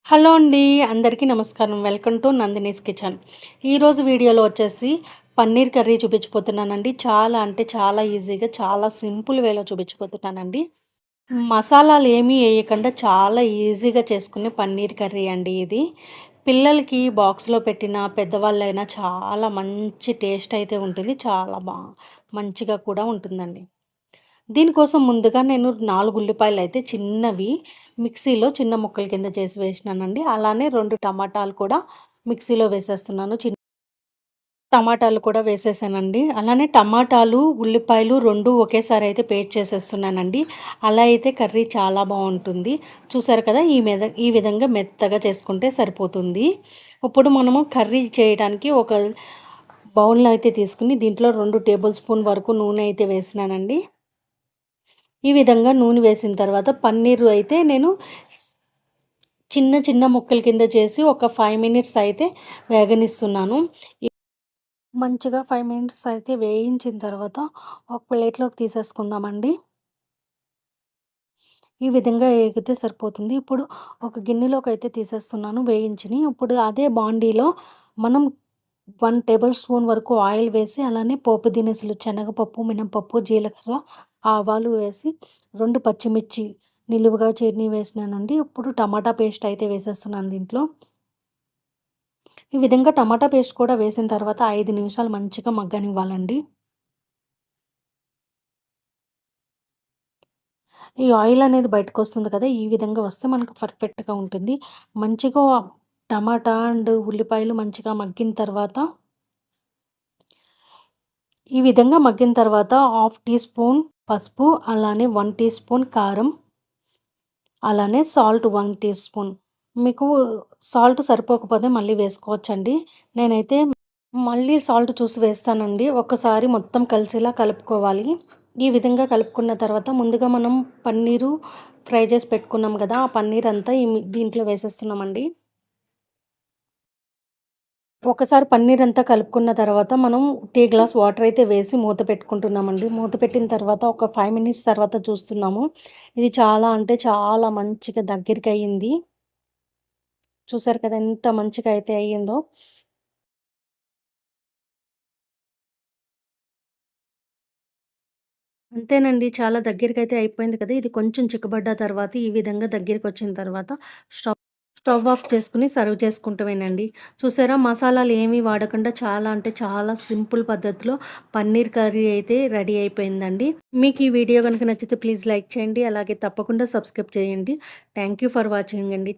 Hello అండి. అందరికీ నమస్కారం. Welcome to Nandini's kitchen. ఈరోజు వీడియోలో వచ్చేసి పన్నీర్ కర్రీ చూపించబోతున్నానండి. చాలా అంటే చాలా ఈజీగా, చాలా సింపుల్ వేలో చూపించబోతున్నానండి. మసాలాలు ఏమీ వేయకుండా చాలా ఈజీగా చేసుకునే పన్నీర్ కర్రీ అండి ఇది. పిల్లలకి బాక్స్‌లో పెట్టిన పెద్దవాళ్ళైనా చాలా మంచి టేస్ట్ అయితే ఉంటుంది. చాలా మంచిగా కూడా ఉంటుందండి. దీనికోసం ముందుగా నేను 4 ఉల్లిపాయలైతే చిన్నవి మిక్సీలో చిన్న ముక్కల కింద చేసి వేసినానండి. అలానే 2 టమాటాలు కూడా మిక్సీలో వేసేస్తున్నాను. టమాటాలు కూడా వేసేసానండి. అలానే టమాటాలు, ఉల్లిపాయలు 2 ఒకేసారి అయితే పేస్ట్ చేసేస్తున్నానండి. అలా అయితే కర్రీ చాలా బావుంటుంది. చూసారు కదా! ఈ విధంగా మెత్తగా చేసుకుంటే సరిపోతుంది. ఇప్పుడు మనము కర్రీ చేయడానికి ఒక బౌల్‌ని అయితే తీసుకొని దీంట్లో 2 టేబుల్ స్పూన్ వరకు నూనె అయితే వేసినానండి. ఈ విధంగా నూనె వేసిన తర్వాత పన్నీరు అయితే నేను చిన్న చిన్న ముక్కల కింద చేసి ఒక 5 మినిట్స్ అయితే వేగనిస్తున్నాను. మంచిగా 5 మినిట్స్ అయితే వేయించిన తర్వాత ఒక ప్లేట్‌లోకి తీసేసుకుందామండి. ఈ విధంగా ఏగితే సరిపోతుంది. ఇప్పుడు ఒక గిన్నెలోకైతే తీసేస్తున్నాను వేయించినయి. ఇప్పుడు అదే బాండీలో మనం 1 టేబుల్ స్పూన్ వరకు ఆయిల్ వేసి, అలానే పోపు దినుసులు శనగపప్పు, మినపప్పు, జీలకర్ర, ఆవాలు వేసి 2 పచ్చిమిర్చి నిలువుగా చీని వేసినానండి. ఇప్పుడు టమాటా పేస్ట్ అయితే వేసేస్తున్నాను దీంట్లో. ఈ విధంగా టమాటా పేస్ట్ కూడా వేసిన తర్వాత 5 నిమిషాలు మంచిగా మగ్గనివ్వాలండి. ఈ ఆయిల్ అనేది బయటకొస్తుంది కదా! ఈ విధంగా వస్తే మనకు పర్ఫెక్ట్‌గా ఉంటుంది. మంచిగా టమాటా అండ్ ఉల్లిపాయలు మంచిగా మగ్గిన తర్వాత ఈ విధంగా మగ్గిన తర్వాత హాఫ్ టీ స్పూన్ పసుపు, అలానే 1 టీ స్పూన్ కారం, అలానే సాల్ట్ 1 టీ స్పూన్. మీకు సాల్ట్ సరిపోకపోతే మళ్ళీ వేసుకోవచ్చండి. నేనైతే మళ్ళీ సాల్ట్ చూసి వేస్తానండి. ఒక్కసారి మొత్తం కలిసేలా కలుపుకోవాలి. ఈ విధంగా కలుపుకున్న తర్వాత ముందుగా మనం పన్నీరు ఫ్రై చేసి పెట్టుకున్నాం కదా! ఆ పన్నీర్ అంతా దీంట్లో వేసేస్తున్నామండి. ఒకసారి పన్నీర్ అంతా కలుపుకున్న తర్వాత మనం టీ గ్లాస్ వాటర్ అయితే వేసి మూత పెట్టుకుంటున్నామండి. మూత పెట్టిన తర్వాత ఒక 5 మినిట్స్ తర్వాత చూస్తున్నాము. ఇది చాలా అంటే చాలా మంచిగా దగ్గరికయింది. చూసారు కదా! ఎంత మంచిగా అయితే అయ్యిందో. అంతేనండి. చాలా దగ్గరికైతే అయిపోయింది కదా! ఇది కొంచెం చిక్కబడ్డ తర్వాత ఈ విధంగా దగ్గరికొచ్చిన తర్వాత స్టవ్ స్టవ్ ఆఫ్ చేసుకొని సర్వ్ చేసుకుంటమేనండి. చూసారా మసాలాలు ఏమీ వాడకుండా చాలా అంటే చాలా సింపుల్ పద్ధతిలో పన్నీర్ కర్రీ అయితే రెడీ అయిపోయిందండి. మీకు ఈ వీడియో గనుక నచ్చితే ప్లీజ్ లైక్ చేయండి. అలాగే తప్పకుండా సబ్స్క్రైబ్ చేయండి. థాంక్ యూ ఫర్ వాచింగ్ అండి.